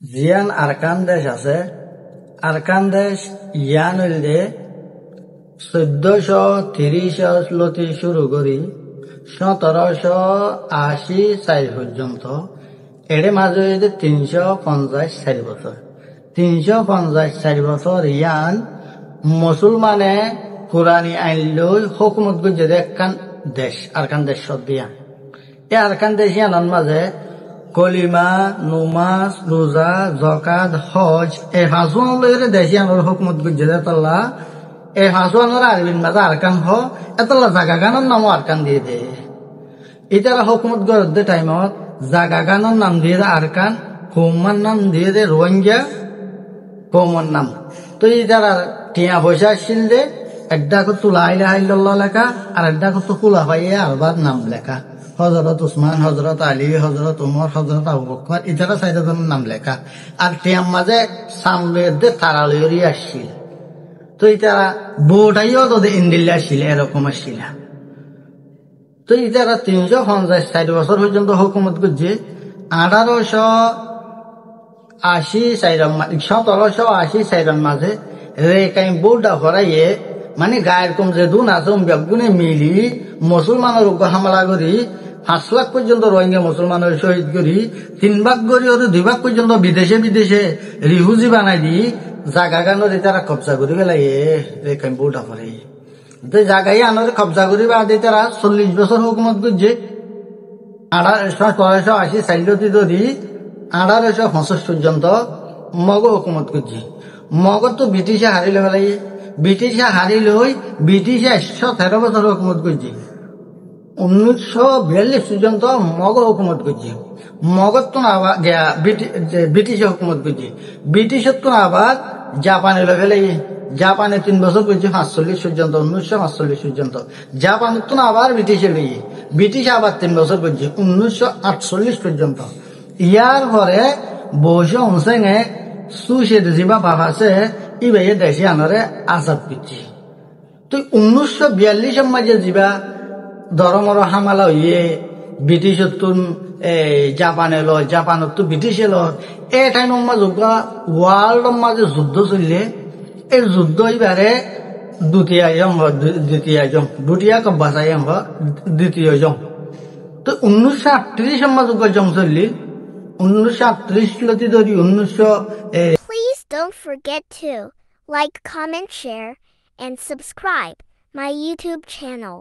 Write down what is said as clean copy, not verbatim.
জিয়ান আরকান দেশ আছে। আরকান দেশ ইয়ান হইলে 1430 শুরু করি 1780 পর্যন্ত। এর মাঝে 354 বছর। 354 বছর ইয়ান মুসলমানে কোরআনী আইন লই হুকুমত গুজে একখান দেশ আরকান দেশ দিয়া। এই আরকান দেশ ইয়ানোর মাঝে কলিমা, নুমাজ, রোজা, জকাত, হজ এই হাজুয়ানের দেশিয়ানোর হুকুমত গুজে তল্লা এই হাজুয়ানোর আরবিন মাঝে আরকান এতলা জাগা গানোর নামও আরকান দিয়ে দে। এটারা হুকুমত গড়ে টাইমত জাগা গানোর নাম দিয়ে দে আরকান, কৌমার নাম দিয়ে দে রোহিঙ্গা কৌমার নাম। তো এটারা টিয়া পয়সা আসছিল দে একটা করতো লাইল্লাহ লেখা আর একটা করতো কুলা পাইয়ে আরবার নাম লেখা। হজরত উসমান, হজরত আলী, হজরত উমর, হজরত আবু বকর ইতারা চারিজনের নাম লেখা। আর টিয়ার মাঝে সামনে তারা লইরি আসছিল। তো ইতারা বোটাইও তোদের ইন্দিল্লা আসছিল, এরকম আসছিল। তো ইতারা 354 বছর পর্যন্ত হুকুমত করছে। 1780 মাঝে রেকাই বোর্ডা ভরাইয়ে মানে গায়ের কম যে দুন আছে বেগুনে মিলি মুসলমানের উপর হামলা করি 5 লাখ পর্যন্ত রোহিঙ্গা মুসলমানের শহীদ করি 3 ভাগ করি ওর 2 ভাগ পর্যন্ত বিদেশে রিহুজি বানাই দি জাগা গানোর তারা কবজা করি পেলাই রেকাই বোর্ডা ভরাই জাগাই আনোর কবজা করি বা তারা 40 বছর হুকুমত করছে। 1880 ধরি 1865 পর্যন্ত মগ হুকুমত করছে। মগত তো ব্রিটিশে হারিলে পেলাই ব্রিটিশে হারিলই ব্রিটিশে 113 বছর হুকুমত করছে। 1942 পর্যন্ত মগ হুকুমত করছে। মগত তো আবার ব্রিটিশে হুকুমত করছে। ব্রিটিশের তো আবার জাপানে ফেলাই জাপানে 3 বছর করছে 45 পর্যন্ত 1945 পর্যন্ত। জাপানের তো আবার ব্রিটিশে লইয়ে ব্রিটিশ আবার 3 বছর করছে 1948 পর্যন্ত। ইয়ার পরে বসে অনসেঙে সুশে দিবা বাপ আছে ইবে দেশে আনারে আজাদ করছে। তো 1942 মাঝে যা ধরমর হামালা হইয়ে ব্রিটিশত জাপানে লয় জাপানত তো ব্রিটিশে লয় এ টাইমের মাঝে ওয়ার্ল্ডের মাঝে যুদ্ধ চললে এই যুদ্ধ এবারে দ্বিতীয় বাঁচাই দ্বিতীয় জং। তো 1938 মাঝে জং চললি 1938 ধরি 1900। Please don't forget to like, comment, share, and subscribe my YouTube channel.